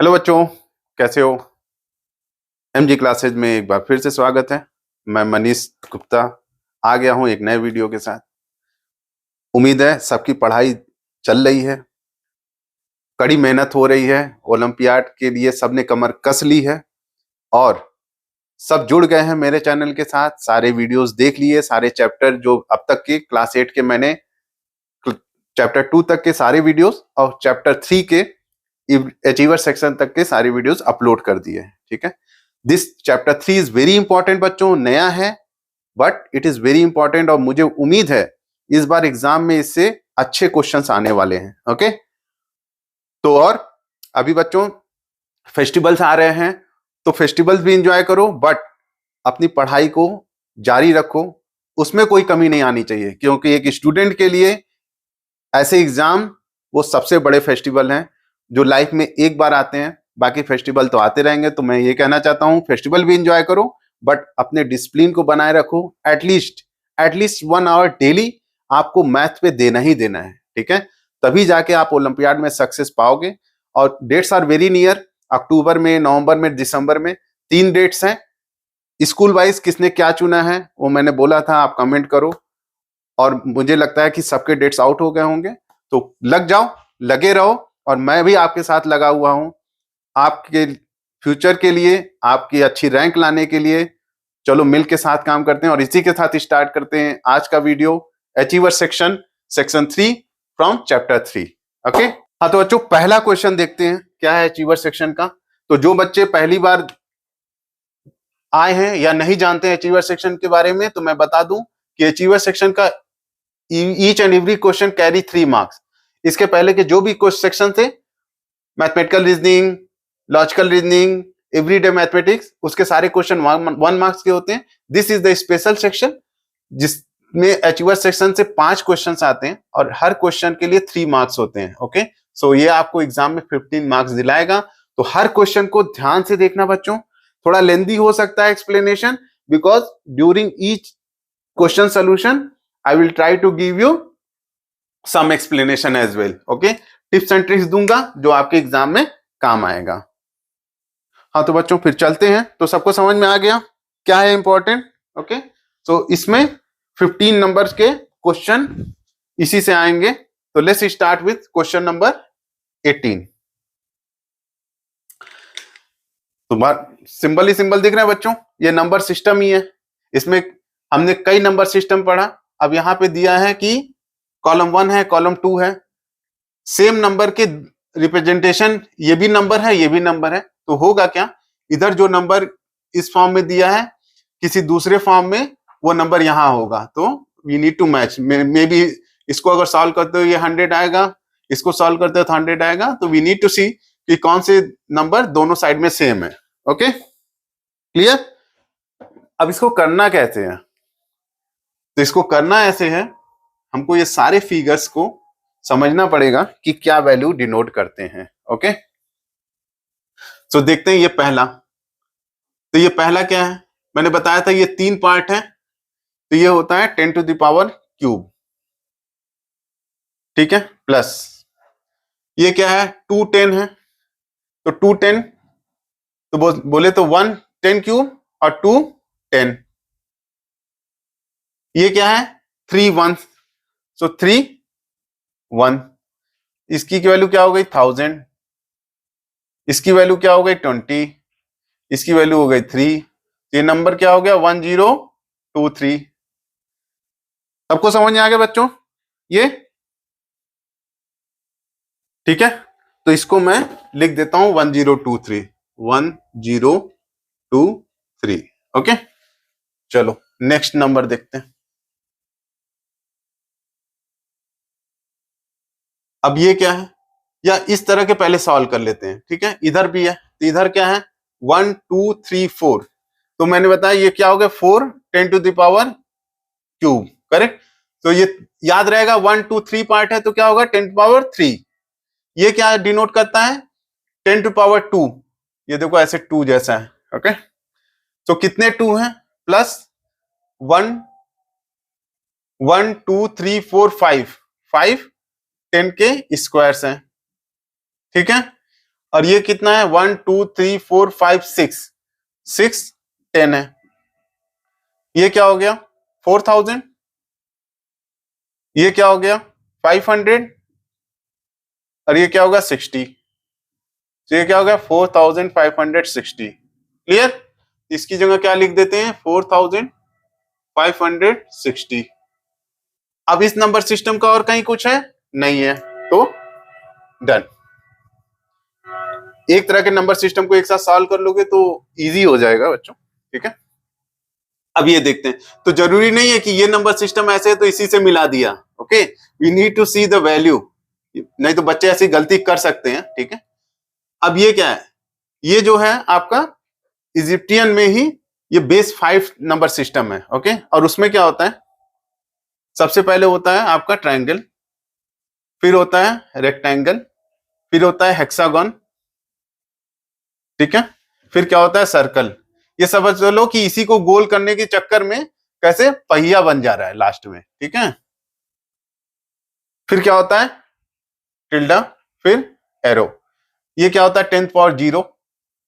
Hello बच्चों, कैसे हो। एमजी क्लासेज में एक बार फिर से स्वागत है। मैं मनीष गुप्ता आ गया हूं एक नए वीडियो के साथ। उम्मीद है सबकी पढ़ाई चल रही है, कड़ी मेहनत हो रही है। ओलंपियाड के लिए सबने कमर कस ली है और सब जुड़ गए हैं मेरे चैनल के साथ। सारे वीडियोस देख लिए, सारे चैप्टर जो अब तक के क्लास 8 के मैंने चैप्टर 2 तक के सारे वीडियोस और चैप्टर 3 के अचीवर सेक्शन तक के सारे वीडियोस अपलोड कर दिए। ठीक है, this chapter 3 is very important बच्चों, नया है but it is very important और मुझे उम्मीद है इस बार एग्जाम में इससे अच्छे क्वेश्चंस आने वाले हैं। ओके, तो और अभी बच्चों फेस्टिवल्स आ रहे हैं, तो फेस्टिवल्स भी इंजॉय करो बट अपनी पढ़ाई को जारी रखो, उसमें कोई कमी नहीं आनी चाहिए, क्योंकि एक स्टूडेंट के लिए ऐसे एग्जाम वो सबसे बड़े फेस्टिवल हैं जो लाइफ में एक बार आते हैं। बाकी फेस्टिवल तो आते रहेंगे, तो मैं ये कहना चाहता हूँ फेस्टिवल भी इंजॉय करो बट अपने डिसिप्लिन को बनाए रखो। एटलीस्ट 1 आवर डेली आपको मैथ पे देना ही देना है। ठीक है, तभी जाके आप ओलंपियाड में सक्सेस पाओगे। और डेट्स आर वेरी नियर, अक्टूबर में, नवंबर में, दिसंबर में 3 डेट्स हैं। स्कूल वाइज किसने क्या चुना है वो मैंने बोला था, आप कमेंट करो। और मुझे लगता है कि सबके डेट्स आउट हो गए होंगे, तो लग जाओ, लगे रहो और मैं भी आपके साथ लगा हुआ हूं आपके फ्यूचर के लिए, आपकी अच्छी रैंक लाने के लिए। चलो मिल के साथ काम करते हैं और इसी के साथ स्टार्ट करते हैं आज का video, achiever section 3 from chapter 3। Okay, हाँ तो बच्चों पहला क्वेश्चन देखते हैं क्या है अचीवर सेक्शन का। तो जो बच्चे पहली बार आए हैं या नहीं जानते हैं अचीवर सेक्शन के बारे में, तो मैं बता दूं कि अचीवर सेक्शन का each and every question carry 3 marks. इसके पहले के जो भी क्वेश्चन सेक्शन थे, mathematical reasoning, logical reasoning, everyday mathematics, उसके सारे क्वेश्चन 1 मार्क्स के होते हैं। This is the special section जिसमें अचीवर सेक्शन से 5 क्वेश्चन आते हैं और हर क्वेश्चन के लिए 3 मार्क्स होते हैं। ओके, सो ये आपको एग्जाम में 15 मार्क्स दिलाएगा। तो हर क्वेश्चन को ध्यान से देखना बच्चों, थोड़ा लेंदी हो सकता है explanation, because during each question solution I will try to give you some explanation as well. Okay, tips and tricks दूंगा जो आपके एग्जाम में काम आएगा। हाँ तो बच्चों फिर चलते हैं। तो सबको समझ में आ गया क्या है इंपॉर्टेंट। ओके, तो इसमें 15 नंबर्स के क्वेश्चन इसी से आएंगे। तो let's start with question number 18। तो सिंबल ही सिंबल दिख रहे हैं बच्चों, ये नंबर सिस्टम ही है। इसमें हमने कई नंबर सिस्टम पढ़ा, अब यहां पे दिया है कि कॉलम 1 है, कॉलम 2 है, सेम नंबर के रिप्रेजेंटेशन, ये भी नंबर है, ये भी नंबर है। तो होगा क्या, इधर जो नंबर इस फॉर्म में दिया है किसी दूसरे फॉर्म में वो नंबर यहां होगा। तो we need to match. Maybe इसको अगर सॉल्व करते हो ये 100 आएगा, इसको सॉल्व करते हो तो 100 आएगा। तो वी नीड टू सी कि कौन से नंबर दोनों साइड में सेम है। Okay, clear. अब इसको करना कैसे है, तो इसको करना ऐसे है, हमको ये सारे फिगर्स को समझना पड़ेगा कि क्या वैल्यू डिनोट करते हैं। ओके, तो देखते हैं ये पहला। तो ये पहला क्या है, मैंने बताया था ये 3 पार्ट है, तो ये होता है 10 टू द पावर क्यूब। ठीक है, प्लस ये क्या है 2 10 है, तो 2 10, तो बोले तो 1 10 क्यूब और 2 10। ये क्या है 3 1, सो 3 1। इसकी वैल्यू क्या हो गई 1000, इसकी वैल्यू क्या हो गई 20, इसकी वैल्यू हो गई 3। ये नंबर क्या हो गया 1023। सबको समझ में आ गया बच्चों ये। ठीक है, तो इसको मैं लिख देता हूं 1023, 1023। ओके, चलो नेक्स्ट नंबर देखते हैं। अब ये क्या है, या इस तरह के पहले सॉल्व कर लेते हैं। ठीक है, इधर भी है, तो इधर क्या है 1 2 3 4। तो मैंने बताया ये क्या हो गया 4 10 to the power cube, correct. तो ये याद रहेगा 1 2 3 पार्ट है, तो क्या होगा 10 टू पावर 3। ये क्या डिनोट करता है 10 टू पावर 2, ये देखो ऐसे 2 जैसा है। ओके, तो कितने 2 हैं, प्लस 1 1 2 3 4 5 5 10 के स्क्वायर्स हैं। ठीक है, और ये कितना है 1 2 3 4 5 6 6 10 है। ये क्या हो गया 4000, ये क्या हो गया 500 और ये क्या होगा 60, तो ये क्या हो गया 4560। क्लियर? इसकी जगह क्या लिख देते हैं 4560। अब इस नंबर सिस्टम का और कहीं कुछ है नहीं है, तो डन। एक तरह के नंबर सिस्टम को एक साथ सॉल्व कर लोगे तो इजी हो जाएगा बच्चों, ठीक है। अब ये देखते हैं, तो जरूरी नहीं है कि ये नंबर सिस्टम ऐसे है तो इसी से मिला दिया, okay, we need to see the value, नहीं तो बच्चे ऐसी गलती कर सकते हैं, ठीक है। अब ये क्या है, ये जो है आपका इजिप्टियन में ही ये बेस 5 नंबर सिस्टम है, ओके। और उसमें क्या होता है, सबसे पहले होता है आपका ट्रायंगल, फिर होता है रेक्टेंगल, फिर होता है हेक्सागन, ठीक है, फिर क्या होता है सर्कल। ये समझ लो कि इसी को गोल करने के चक्कर में कैसे पहिया बन जा रहा है लास्ट में, ठीक है। फिर क्या होता है टिल्डा, फिर एरो। ये क्या होता है 10 power 0,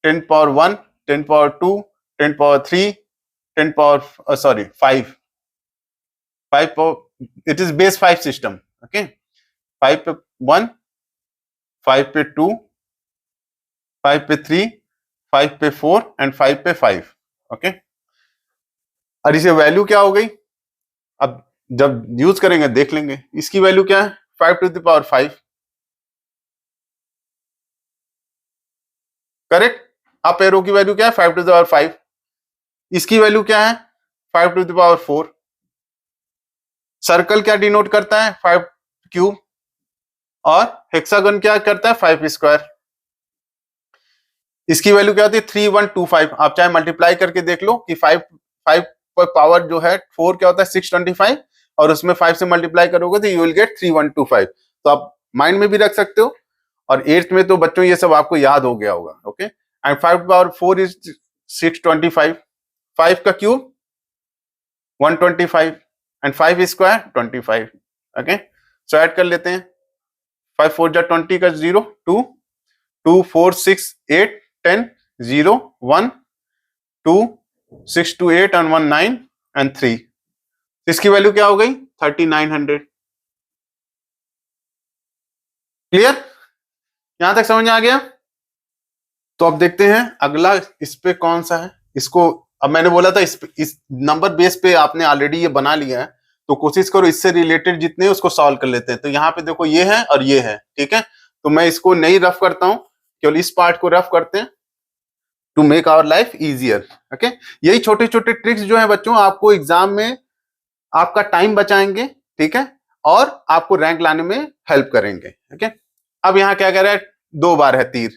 10 power 1, 10 power 2, 10 power 3, 10 power sorry 5 power, it is base 5 system, okay. 5 पे 1, 5 पे 2, 5 पे 3, 5 पे 4 एंड 5 पे 5, ओके। और इसे वैल्यू क्या हो गई, अब जब यूज करेंगे देख लेंगे। इसकी वैल्यू क्या है 5 to the power 5, correct. Up arrow की वैल्यू क्या है 5 टू द पावर 5, इसकी वैल्यू क्या है 5 टू द पावर 4। सर्कल क्या डिनोट करता है 5 क्यूब, और हेक्सागन क्या करता है 5 स्क्वायर। इसकी वैल्यू क्या होती है 3125। आप चाहे मल्टीप्लाई करके देख लो कि 5 पर पावर जो है 4 क्या होता है 625, और उसमें 5 से मल्टीप्लाई करोगे तो यू विल गेट 3125। तो आप माइंड में भी रख सकते हो, और 8th में तो बच्चों ये सब आपको याद हो गया होगा, ओके। एंड 5 पावर 4 इज 625, 5 का cube 125 and 5 square 25, okay. So add कर लेते हैं, 5 4 जा 20 का 0 2 2 4 6 8 10 0 1 2 6 2 8 and 1 9 and 3। इसकी वैल्यू क्या हो गई 3900। क्लियर? यहां तक समझ में आ गया? तो अब देखते हैं अगला इस पे कौन सा है। इसको अब मैंने बोला था इस नंबर बेस पे आपने ऑलरेडी ये बना लिया है, तो कोशिश करो इससे रिलेटेड जितने उसको सॉल्व कर लेते हैं। तो यहाँ पे देखो ये है और ये है, ठीक है। तो मैं इसको नहीं रफ करता हूं, केवल इस पार्ट को रफ करते हैं to make our life easier, okay. यही छोटे छोटे ट्रिक्स जो है बच्चों आपको एग्जाम में आपका टाइम बचाएंगे, ठीक है, और आपको रैंक लाने में हेल्प करेंगे, ओके। अब यहाँ क्या कह रहा है 2 बार है तीर,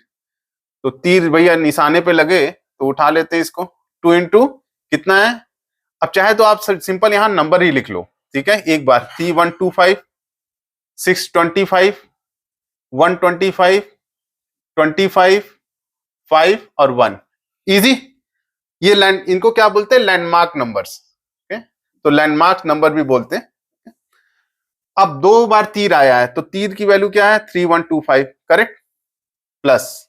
तो तीर भैया निशाने पे लगे तो उठा लेते हैं इसको। 2 इंटू कितना है, अब चाहे तो आप सिंपल यहाँ नंबर ही लिख लो, ठीक है। एक बार 3125 625 125 25 5 और 1, इजी। ये लैंड, इनको क्या बोलते हैं लैंडमार्क नंबर्स, ओके। तो लैंडमार्क नंबर भी बोलते हैं। अब 2 बार तीर आया है, तो तीर की वैल्यू क्या है 3125, करेक्ट। प्लस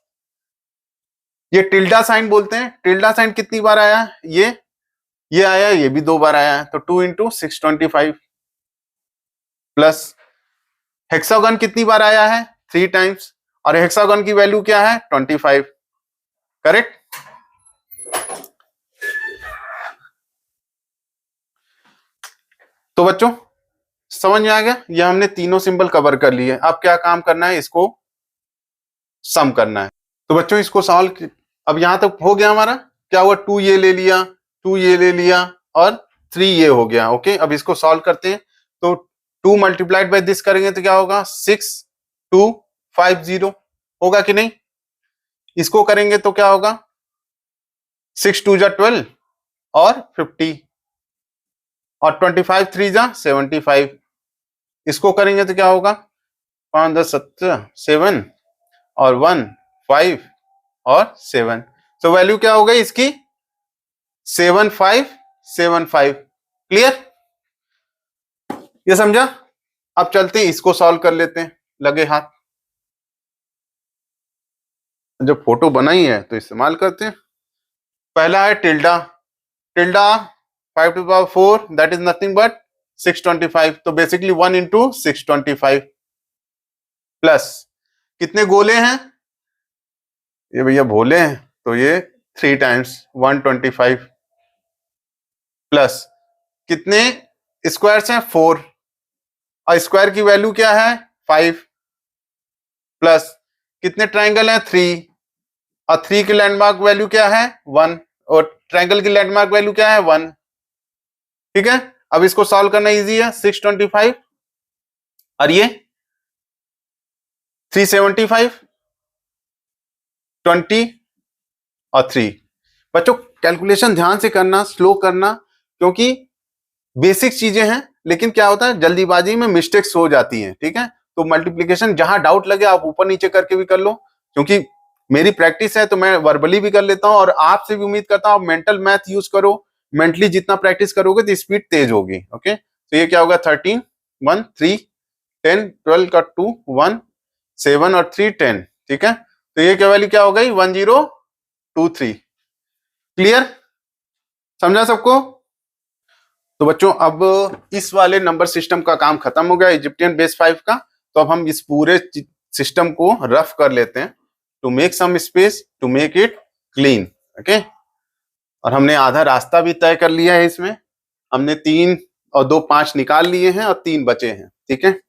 ये टिल्डा साइन बोलते हैं, टिल्डा साइन कितनी बार आया है, ये आया, ये भी 2 बार आया है, तो 2 इंटू 625। प्लस हेक्सागन कितनी बार आया है 3 टाइम्स, और हेक्सागन की वैल्यू क्या है 25, करेक्ट। तो बच्चों समझ में आ गया, ये हमने तीनों सिंबल कवर कर लिए। अब क्या काम करना है, इसको सम करना है। तो बच्चों इसको सॉल्व, अब यहां तक हो गया हमारा, क्या हुआ 2 ये ले लिया, 2 ये ले लिया और 3 ये हो गया, ओके। अब इसको सॉल्व करते हैं, तो 2 मल्टीप्लाइड बाय दिस करेंगे तो क्या होगा 6250 होगा कि नहीं। इसको करेंगे तो क्या होगा 6 2 जा 12 और 50 और 25 3 जा 75। इसको करेंगे तो क्या होगा 5 10 17 7 और 1 5 और 7। तो वैल्यू क्या हो गई इसकी 7575। क्लियर? ये समझा? अब चलते हैं इसको सॉल्व कर लेते हैं, लगे हाथ। जब फोटो बनाई है तो इस्तेमाल करते हैं। पहला है tilde, tilde 5 to the power 4 that is nothing but 625, तो बेसिकली 1 into 625 प्लस कितने गोले हैं, ये भैया भोले हैं तो ये 3 times 125 प्लस कितने स्क्वायर्स हैं 4 और स्क्वायर की वैल्यू क्या है 5 प्लस कितने ट्राइंगल हैं 3 और 3 की लैंडमार्क वैल्यू क्या है 1 और ट्राइंगल की लैंडमार्क वैल्यू क्या है 1। ठीक है, अब इसको सॉल्व करना इजी है। 625 और ये 375 20 और 3। बच्चों कैलकुलेशन ध्यान से करना, स्लो करना, क्योंकि बेसिक चीजें हैं लेकिन क्या होता है जल्दीबाजी में मिस्टेक्स हो जाती हैं। ठीक है, तो मल्टीप्लिकेशन जहां डाउट लगे आप ऊपर नीचे करके भी कर लो, क्योंकि मेरी प्रैक्टिस है तो मैं वर्बली भी कर लेता हूं और आपसे भी उम्मीद करता हूं मेंटल मैथ यूज करो। मेंटली जितना प्रैक्टिस करोगे तो स्पीड तेज होगी। ओके, तो ये क्या होगा 13 1 3 10 12 का 2 1 7 और 3 10। ठीक है, तो ये क्या वैल्यू क्या हो गई 1023। क्लियर, समझा सबको? तो बच्चों अब इस वाले नंबर सिस्टम का काम खत्म हो गया इजिप्टियन बेस 5 का। तो अब हम इस पूरे सिस्टम को रफ कर लेते हैं to make some space to make it clean. Okay, और हमने आधा रास्ता भी तय कर लिया है इसमें। हमने 3 और 2 5 निकाल लिए हैं और 3 बचे हैं। ठीक है,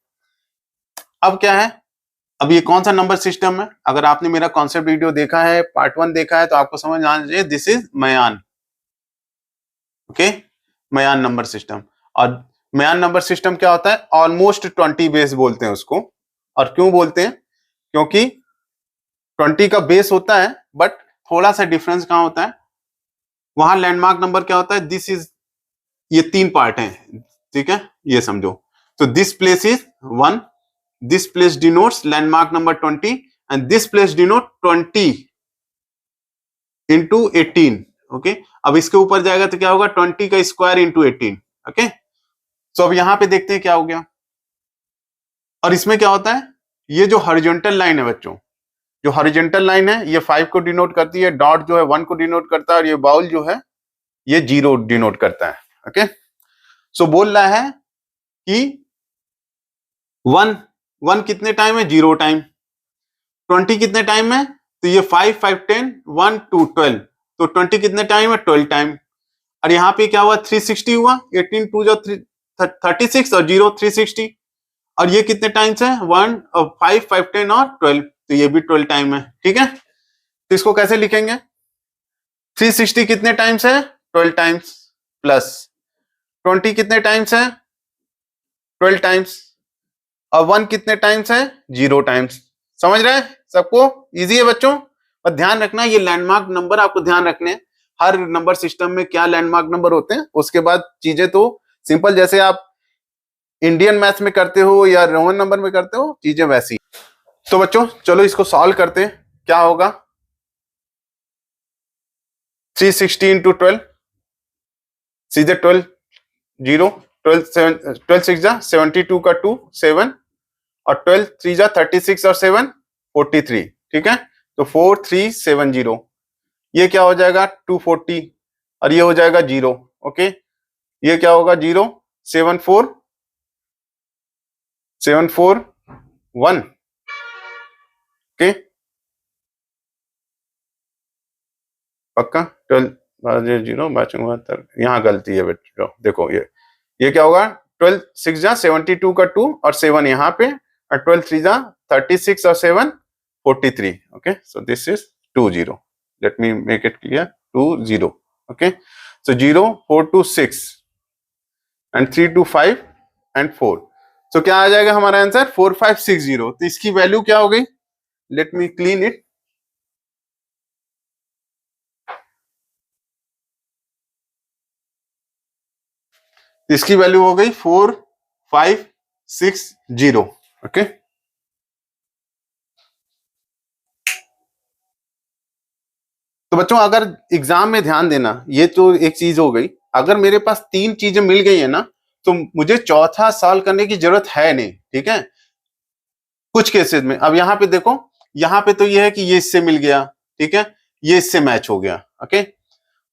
अब क्या है, अब ये कौन सा नंबर सिस्टम है? अगर आपने मेरा कॉन्सेप्ट वीडियो देखा है, पार्ट 1 देखा है, तो आपको समझ आना चाहिए this is Mayan. Okay, Mayan number system. और मयान नंबर सिस्टम क्या होता है, ऑलमोस्ट 20 बेस बोलते हैं उसको। और क्यों बोलते हैं, क्योंकि 20 का बेस होता है बट थोड़ा सा डिफरेंस कहां होता है, वहां लैंडमार्क नंबर क्या होता है, दिस इज, ये 3 पार्ट हैं। ठीक है, ये समझो, तो this place is 1, this place denotes landmark number 20 and this place denote 20 into 18। Okay, अब इसके ऊपर जाएगा तो क्या होगा 20 का स्क्वायर इंटू 18। ओके, तो अब यहां पे देखते हैं क्या हो गया। और इसमें क्या होता है, ये जो हॉरिजॉन्टल लाइन है बच्चों, जो हॉरिजॉन्टल लाइन है ये 5 को डिनोट करती है, डॉट जो है 1 को डिनोट करता है और ये बाउल जो है ये 0 डिनोट करता है। ओके, सो बोल रहा है कि 1 कितने टाइम है 0 टाइम, 20 कितने टाइम है, तो ये 5 5 10 1 2 12, तो 20 कितने टाइम है 12 टाइम। और यहाँ पे क्या हुआ 360 हुआ, 18 2 जो 36 और 0 360। और ये कितने टाइम्स है 1 और 5 5 10 और 12, तो ये भी 12 टाइम है। ठीक है, तो इसको कैसे लिखेंगे, 360 कितने टाइम्स है 12 टाइम्स प्लस 20 कितने टाइम्स है 12 टाइम्स और 1 कितने टाइम्स है 0 टाइम्स। समझ रहे हैं सबको? इजी है बच्चों, पर ध्यान रखना ये लैंडमार्क नंबर आपको ध्यान रखने हैं। हर नंबर सिस्टम में क्या लैंडमार्क नंबर होते हैं, उसके बाद चीजें तो सिंपल, जैसे आप इंडियन मैथ्स में करते हो या रोमन नंबर में करते हो, चीजें वैसी। तो बच्चों चलो इसको सॉल्व करते हैं, क्या होगा 360 इंटू 12, सीधे 12 0 12 6 जा 72 का 2 7 और 12 3 जा 36 और 7 43। ठीक है, तो 4370, ये क्या हो जाएगा 240 और ये हो जाएगा 0। ओके, ये क्या होगा 0 7 4 7 4 1। ओके, पक्का 12 0 बचूंगा, यहाँ गलती है बेटा, देखो ये क्या होगा 12 6 जा 72 का 2 और 7 यहाँ पे, और 12 3 जा 36 और 7 43। Okay, so this is 20, let me make it clear, 20। okay, so 0 4 2 6 and 3 2 5 and 4, so क्या आ जाएगा हमारा आंसर 4560। तो इसकी वैल्यू क्या हो गई, let me clean it, इसकी वैल्यू हो गई 4560। ओके, तो बच्चों अगर एग्जाम में ध्यान देना, ये तो एक चीज हो गई, अगर मेरे पास 3 चीजें मिल गई है ना, तो मुझे चौथा सॉल्व करने की जरूरत है नहीं। ठीक है, कुछ केसेस में, अब यहाँ पे देखो यहाँ पे तो ये है कि ये इससे मिल गया, ठीक है, ये इससे मैच हो गया, ओके।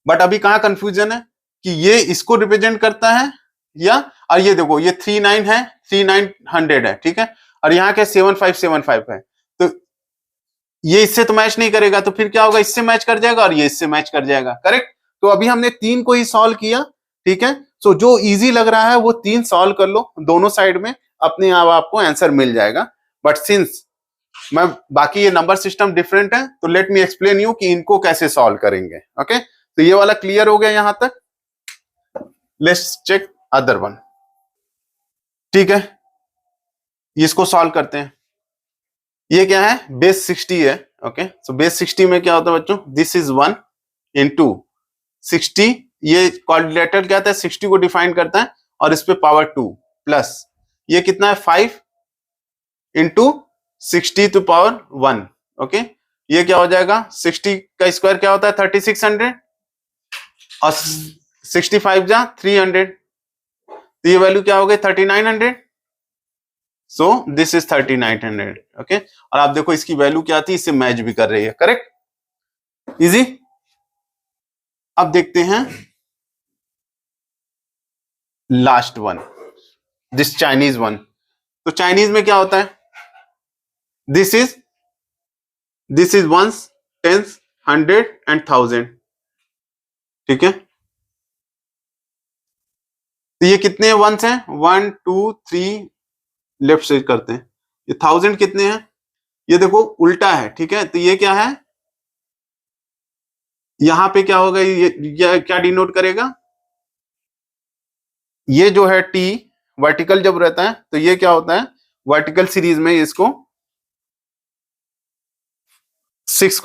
बट अभी कहाँ कंफ्यूजन है कि ये इसको रिप्रेजेंट करता है या, और ये देखो ये 39 है, 3900 है, ठीक है, और यहाँ क्या 7575 है, तो ये इससे तो मैच नहीं करेगा, तो फिर क्या होगा, इससे मैच कर जाएगा और ये इससे मैच कर जाएगा, करेक्ट। तो अभी हमने 3 को ही सॉल्व किया, ठीक है। सो जो इजी लग रहा है वो 3 सॉल्व कर लो दोनों साइड में, अपने आप आपको आंसर मिल जाएगा। बट सिंस मैं बाकी ये नंबर सिस्टम डिफरेंट है, तो लेट मी एक्सप्लेन यू कि इनको कैसे सॉल्व करेंगे, ओके। तो ये वाला क्लियर हो गया यहां तक। लेट्स चेक अदर वन, ठीक है, इसको सॉल्व करते हैं। ये क्या है, बेस 60 है, ओके। सो बेस 60 में क्या होता है बच्चों, दिस इज 1 इंटू 60, ये क्वाड्रिलेटरल क्या होता है, 60 को डिफाइन करता है और इस पे पावर 2 प्लस ये कितना है 5 इंटू 60 टू पावर 1, ओके। ये क्या हो जाएगा, 60 का स्क्वायर क्या होता है 3600 और 65 जा 300, तो ये वैल्यू क्या हो गई 3900। So this is 3900, okay. और आप देखो इसकी वैल्यू क्या आती है, इससे मैच भी कर रही है, करेक्ट, इजी। अब देखते हैं last one, this Chinese one. तो चाइनीज में क्या होता है, this is ones, tens, 100 and 1000, ठीक है। तो ये कितने वंस हैं, 1 2 3, लेफ्ट से करते हैं, ये 1000 कितने हैं, ये देखो उल्टा है, ठीक है। तो ये क्या है, यहां पे क्या होगा, ये क्या डिनोट करेगा, ये जो है टी वर्टिकल जब रहता है तो ये क्या होता है, वर्टिकल सीरीज में इसको 6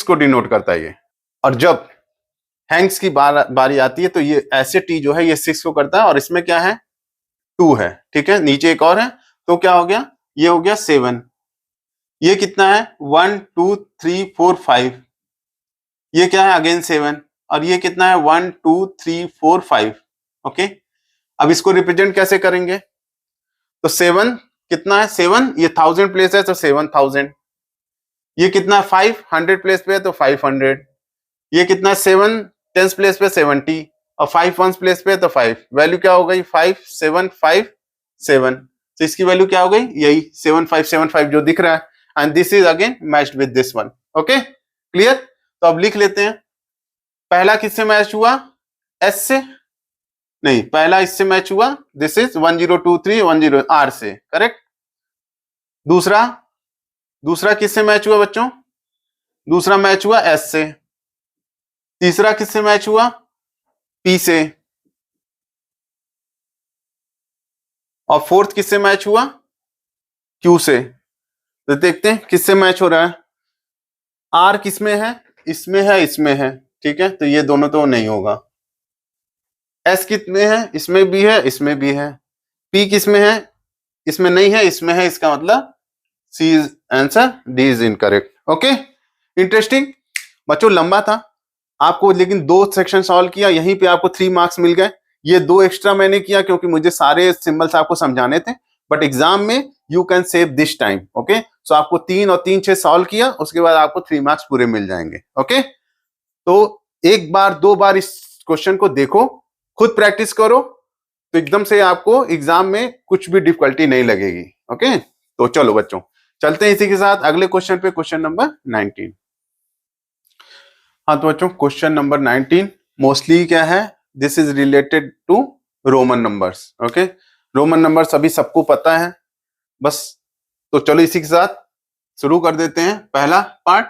को डिनोट करता है ये। और जब हैंग्स की बारी आती है तो ये ऐसे टी जो है ये 6 को करता है और इसमें क्या है 2 है, ठीक है, नीचे एक और है, तो क्या हो गया, ये हो गया 7, ये कितना है 1 2 3 4 5, ये क्या है अगेन 7, और ये कितना है 1 2 3 4 5, ओके। अब इसको रिप्रेजेंट कैसे करेंगे, तो 7 कितना है 7, ये 1000 प्लेस है तो 7000, ये कितना 500 प्लेस पे है तो 500, ये कितना 7 टेंस प्लेस पे 70 और 5 वंस प्लेस पे है तो 5, वैल्यू क्या हो गई 5757, तो इसकी वैल्यू क्या हो गई, यही 7575 जो दिख रहा है, and this is again matched with this one, okay, clear. तो अब लिख लेते हैं, पहला किससे मैच हुआ, एस से नहीं, पहला इससे मैच हुआ, दिस इज 102310 आर से, करेक्ट। दूसरा किससे मैच हुआ बच्चों, दूसरा मैच हुआ एस से। तीसरा किससे मैच हुआ, पी से। और फोर्थ किससे मैच हुआ, क्यू से। तो देखते हैं किससे मैच हो रहा है, आर किसमें है, इसमें है, इसमें है, ठीक है, तो ये दोनों तो नहीं होगा। एस कितने हैं, इसमें भी है, इसमें भी है। पी किसमें है, इसमें नहीं है, इसमें है, इसका मतलब C is answer, D is incorrect, okay. Interesting बच्चों, लंबा था आपको, लेकिन 2 सेक्शन सॉल्व किया, यहीं पे आपको 3 मार्क्स मिल गए। ये 2 एक्स्ट्रा मैंने किया क्योंकि मुझे सारे सिंबल्स आपको समझाने थे, बट एग्जाम में you can save this time, okay. So आपको 3 और 3 6 सॉल्व किया, उसके बाद आपको 3 मार्क्स पूरे मिल जाएंगे, ओके। तो एक बार 2 बार इस क्वेश्चन को देखो, खुद प्रैक्टिस करो, तो एकदम से आपको एग्जाम में कुछ भी डिफिकल्टी नहीं लगेगी, ओके। तो चलो बच्चों, चलते हैं इसी के साथ अगले क्वेश्चन पे, क्वेश्चन नंबर 19। हाँ तो बच्चों, क्वेश्चन नंबर 19 मोस्टली क्या है, this is related to Roman numbers, okay. Roman numbers अभी सबको पता है बस, तो चलो इसी के साथ शुरू कर देते हैं। पहला पार्ट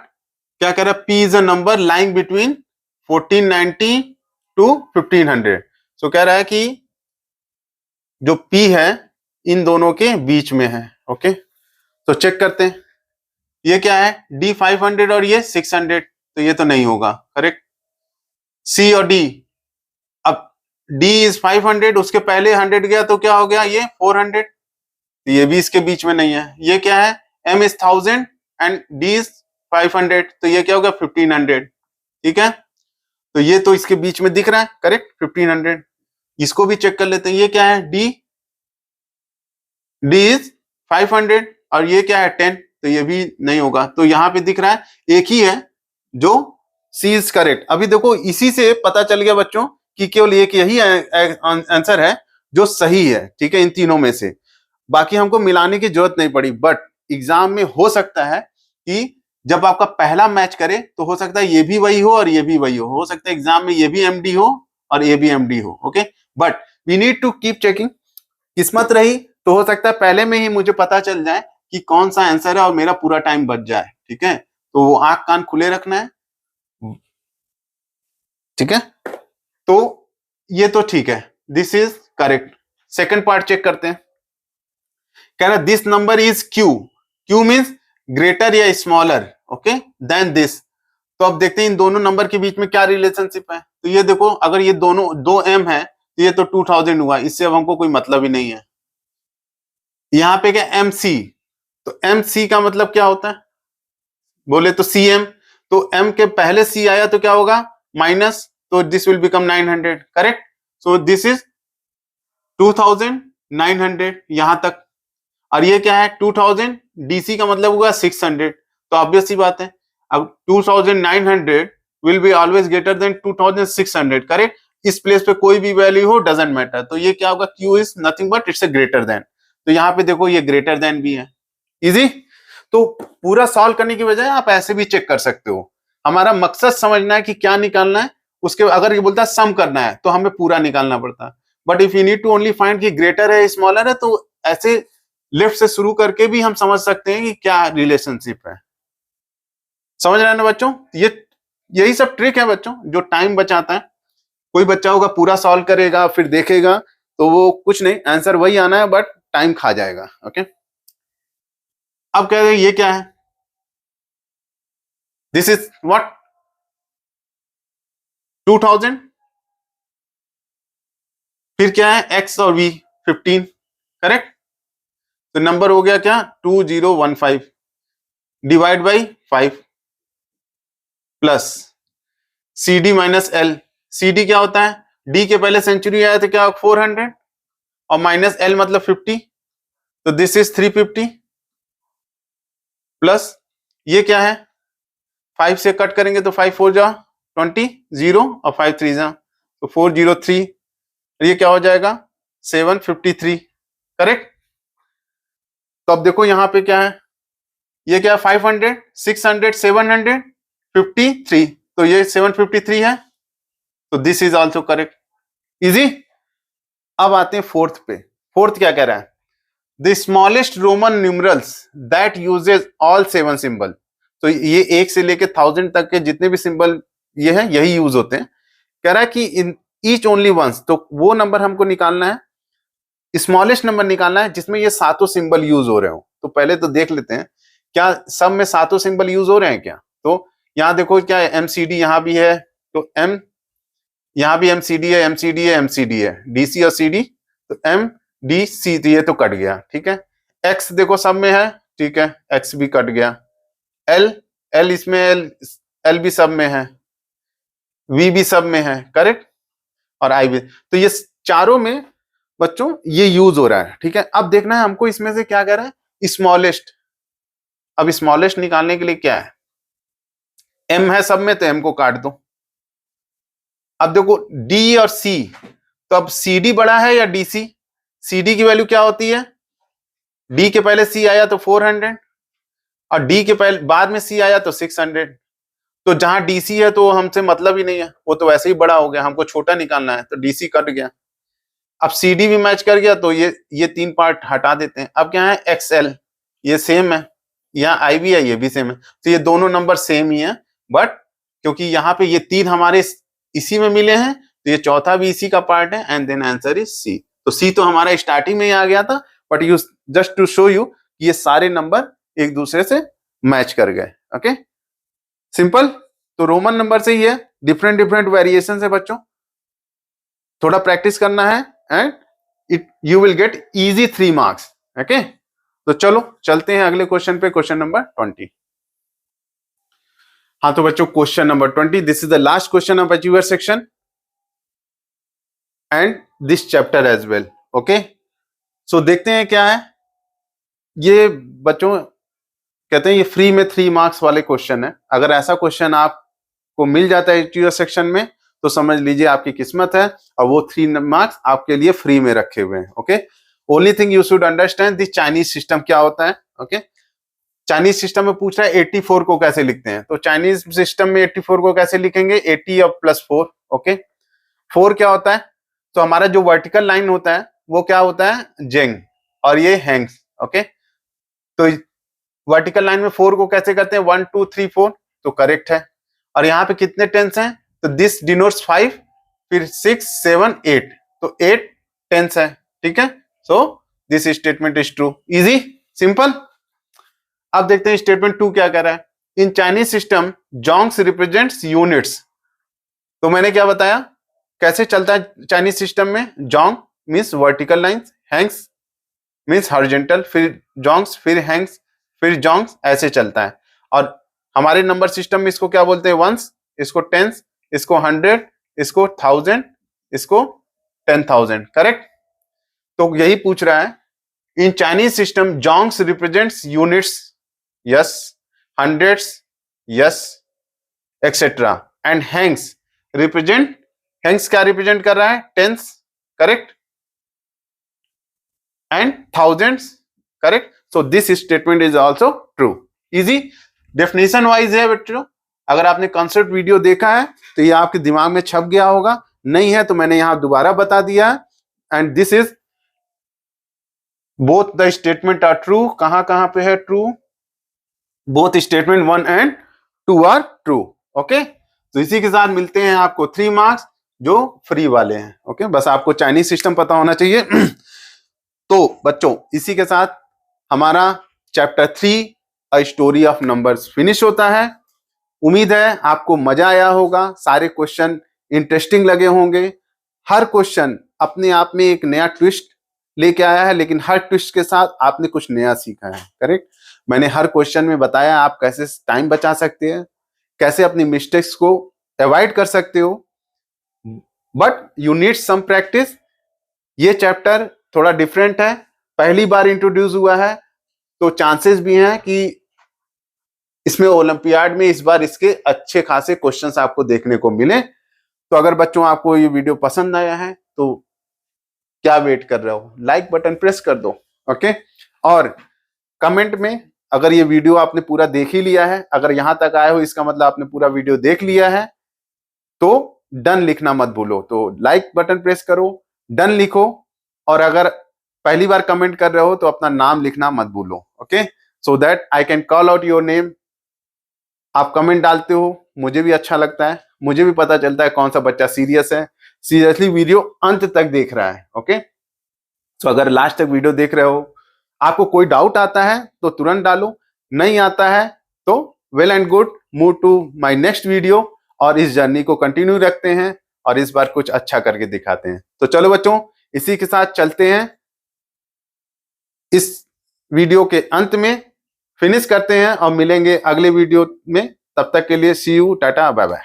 क्या कह रहा है, P is a number lying between 1490 to 1500। So कह रहा है कि जो P है इन दोनों के बीच में है, ओके। तो चेक करते हैं, ये क्या है D 500 और ये 600, तो ये तो नहीं होगा, करेक्ट। C और D, अब D इज 500, उसके पहले 100 गया तो क्या हो गया, ये 400, तो ये भी इसके बीच में नहीं है। ये क्या है, M is 1000 and D is 500, तो ये क्या होगा 1500, ठीक है। तो ये तो इसके बीच में दिख रहा है, करेक्ट 1500। इसको भी चेक कर लेते हैं, ये क्या है D इज 500 और ये क्या है 10, तो ये भी नहीं होगा। तो यहाँ पे दिख रहा है एक ही है जो सी इज करेक्ट। अभी देखो इसी से पता चल गया बच्चों कि केवल एक यही आंसर है जो सही है, ठीक है, इन तीनों में से। बाकी हमको मिलाने की जरूरत नहीं पड़ी। बट एग्जाम में हो सकता है कि जब आपका पहला मैच करे तो हो सकता है ये भी वही हो और ये भी वही हो सकता है एग्जाम में ये भी एमडी हो और ये भी एमडी हो। Okay, but we need to keep checking. किस्मत रही तो हो सकता है पहले में ही मुझे पता चल जाए कि कौन सा आंसर है और मेरा पूरा टाइम बच जाए। ठीक है, तो वो आंख कान खुले रखना है। ठीक है, तो ये तो ठीक है, this is correct. Second part check करते हैं। कह रहा this number is Q, Q means greater या स्मॉलर ओके देन दिस। तो अब देखते हैं इन दोनों नंबर के बीच में क्या रिलेशनशिप है। तो ये देखो अगर ये दोनों दो एम है तो ये तो 2000 हुआ, इससे अब हमको कोई मतलब ही नहीं है। यहाँ पे क्या एम सी, तो एम सी का मतलब क्या होता है बोले तो सी एम, तो एम के पहले सी आया तो क्या होगा माइनस, तो this will become 900 correct. So this is 2900 यहां तक। और ये क्या है 2000, डीसी का मतलब होगा 600। तो ऑब्वियस सी बात है अब 2900 will be always greater than 2600 correct. इस प्लेस पे कोई भी वैल्यू हो डजेंट मैटर। तो ये क्या होगा Q is nothing but it's a greater than. तो यहाँ पे देखो ये ग्रेटर देन भी है, इजी। तो पूरा सॉल्व करने की बजाय आप ऐसे भी चेक कर सकते हो। हमारा मकसद समझना है कि क्या निकालना है, उसके अगर ये बोलता है सम करना है तो हमें पूरा निकालना पड़ता है। But if you need to only find कि ग्रेटर है स्मॉलर है तो ऐसे लेफ्ट से शुरू करके भी हम समझ सकते हैं कि क्या रिलेशनशिप है। समझ रहे हैं ना बच्चों, ये यही सब ट्रिक है बच्चों जो टाइम बचाता है। कोई बच्चा होगा पूरा सॉल्व करेगा फिर देखेगा तो वो कुछ नहीं, आंसर वही आना है बट टाइम खा जाएगा। ओके, अब कह रहे हैं ये क्या है, दिस इज व्हाट 2000, फिर क्या है एक्स और वी 15 करेक्ट। तो नंबर हो गया क्या 2015 divide by 5 plus C D minus L. C D क्या होता है, डी के पहले सेंचुरी आया तो क्या 400 और माइनस एल मतलब 50, तो दिस इज 350 प्लस ये क्या है 5 से कट करेंगे तो 5 4 जा 20 0 और 5 3 जा तो 403। ये क्या हो जाएगा 753 करेक्ट। तो अब देखो यहां पे क्या है, ये क्या 500 600 753, तो ये 753 है, तो this is also correct, easy. अब आते हैं फोर्थ पे। फोर्थ क्या कह रहा है, the smallest Roman numerals that uses all 7 symbol. तो ये 1 से लेके 1000 तक के जितने भी सिंबल ये है यही यूज होते हैं। कह रहा है कि इन ईच ओनली वंस, तो वो नंबर हमको निकालना है, स्मॉलेस्ट नंबर निकालना है जिसमें ये सातों सिंबल यूज हो रहे हो। तो पहले तो देख लेते हैं क्या सब में सातों सिंबल यूज हो रहे हैं क्या। तो यहाँ देखो क्या है एमसीडी यहाँ भी है, तो एम यहाँ भी एमसीडी है एमसीडी है एमसीडी है, डीसी और सीडी, तो एम डी सी, तो ये तो कट गया ठीक है। एक्स देखो सब में है ठीक है, एक्स भी कट गया। एल एल इसमें एल एल भी सब में है, वी भी सब में है करेक्ट, और आई भी। तो ये चारों में बच्चों ये यूज हो रहा है ठीक है। अब देखना है हमको इसमें से क्या कह रहा है स्मॉलेस्ट। अब स्मॉलेस्ट निकालने के लिए क्या है, एम है सब में तो एम को काट दो। अब देखो डी और सी, तो अब सी डी बड़ा है या डीसी, सी डी की वैल्यू क्या होती है, डी के पहले सी आया तो 400 और डी के पहले बाद में सी आया तो 600। तो जहां डीसी है तो हमसे मतलब ही नहीं है, वो तो वैसे ही बड़ा हो गया, हमको छोटा निकालना है तो डीसी कट गया। अब सीडी भी मैच कर गया तो ये 3 पार्ट हटा देते हैं। अब क्या है एक्सएल, ये सेम है, यहाँ आई भी है ये भी सेम है, तो ये दोनों नंबर सेम ही है। बट क्योंकि यहाँ पे ये 3 हमारे इसी में मिले हैं तो ये चौथा भी इसी का पार्ट है, and then answer is C. तो सी तो हमारा स्टार्टिंग में ही आ गया था, but you just to show you ये सारे नंबर एक दूसरे से मैच कर गए। Okay simple. तो रोमन नंबर से ही है, डिफरेंट डिफरेंट वेरिएशन है बच्चों, थोड़ा प्रैक्टिस करना है and it you will get easy 3 marks. Okay तो चलो चलते हैं अगले क्वेश्चन पे, क्वेश्चन नंबर 20। हाँ तो बच्चों question number 20, this is the last question of achiever section and this chapter as well. Okay so देखते हैं क्या है ये बच्चों। कहते हैं ये फ्री में 3 मार्क्स वाले क्वेश्चन है। अगर ऐसा क्वेश्चन आपको मिल जाता है टीओ सेक्शन में तो समझ लीजिए आपकी किस्मत है, और वो 3 मार्क्स आपके लिए फ्री में रखे हुए हैं। Okay, only thing you should understand the Chinese system क्या होता है। ओके, चाइनीज सिस्टम में पूछ रहा है 84 को कैसे लिखते हैं, तो चाइनीज सिस्टम में 84 को कैसे लिखेंगे, 80 और +4। ओके, 4 क्या होता है, तो हमारा जो वर्टिकल लाइन होता है वो क्या होता है, जेंग, और ये हैंग्स। ओके, तो वर्टिकल लाइन में 4 को कैसे करते हैं, 1 2 3 4, तो करेक्ट है। और यहाँ पे कितने टेंस हैं, तो दिस डिनोट्स 5, फिर 6 7 8, तो 8 टेंस है। ठीक है, so this statement is true, easy simple. अब देखते हैं स्टेटमेंट 2 क्या कह रहा है। In Chinese system zongs represents units, तो मैंने क्या बताया कैसे चलता है चाइनीज सिस्टम में, zong means vertical lines, hengs means horizontal, फिर जोंग्स, फिर हैंग्स, फिर जोंग्स, ऐसे चलता है। और हमारे नंबर सिस्टम में इसको क्या बोलते हैं, वंस, इसको टेंस, इसको 100, इसको 1000, इसको 10,000। करेक्ट, तो यही पूछ रहा है। In Chinese system zongs represents units, yes, hundreds, yes, etcetera, and hengs represent, hengs क्या रिप्रेजेंट कर रहा है, tens, correct, and thousands, correct. So this statement is also true, easy, definition wise है बच्चों। अगर आपने कॉन्सेप्ट वीडियो देखा है तो ये आपके दिमाग में छप गया होगा, नहीं है तो मैंने यहां दोबारा बता दिया है। And this is both the statement are true, कहां कहां पे है true, both statement 1 and 2 are true. Okay, तो इसी के साथ मिलते हैं आपको 3 मार्क्स जो फ्री वाले हैं। ओके, बस आपको चाइनीज सिस्टम पता होना चाहिए। तो बच्चों इसी के साथ हमारा chapter 3 a story of numbers finish होता है। उम्मीद है आपको मजा आया होगा, सारे क्वेश्चन इंटरेस्टिंग लगे होंगे। हर क्वेश्चन अपने आप में एक नया ट्विस्ट लेके आया है, लेकिन हर ट्विस्ट के साथ आपने कुछ नया सीखा है। करेक्ट, मैंने हर क्वेश्चन में बताया आप कैसे टाइम बचा सकते हैं, कैसे अपनी मिस्टेक्स को अवॉइड कर सकते हो, but you need some practice. ये चैप्टर थोड़ा डिफरेंट है, पहली बार इंट्रोड्यूस हुआ है, तो चांसेस भी हैं कि इसमें ओलंपियाड में इस बार इसके अच्छे खासे क्वेश्चंस आपको देखने को मिले। तो अगर बच्चों आपको ये वीडियो पसंद आया है तो क्या वेट कर रहे हो, लाइक बटन प्रेस कर दो। ओके, और कमेंट में अगर ये वीडियो आपने पूरा देख ही लिया है, अगर यहां तक आए हो इसका मतलब आपने पूरा वीडियो देख लिया है, तो डन लिखना मत भूलो। तो लाइक बटन प्रेस करो, डन लिखो, और अगर पहली बार कमेंट कर रहे हो तो अपना नाम लिखना मत भूलो। Okay, so that I can call out your name. आप कमेंट डालते हो, मुझे भी अच्छा लगता है, मुझे भी पता चलता है कौन सा बच्चा सीरियस है, सीरियसली वीडियो अंत तक देख रहा है। ओके, सो अगर लास्ट तक वीडियो देख रहे हो, आपको कोई डाउट आता है तो तुरंत डालो, नहीं आता है तो well and good, move to my next video, और इस जर्नी को कंटिन्यू रखते हैं और इस बार कुछ अच्छा करके दिखाते हैं। तो चलो बच्चों, इसी के साथ चलते हैं, इस वीडियो के अंत में फिनिश करते हैं और मिलेंगे अगले वीडियो में। तब तक के लिए सी यू, टाटा, बाय बाय।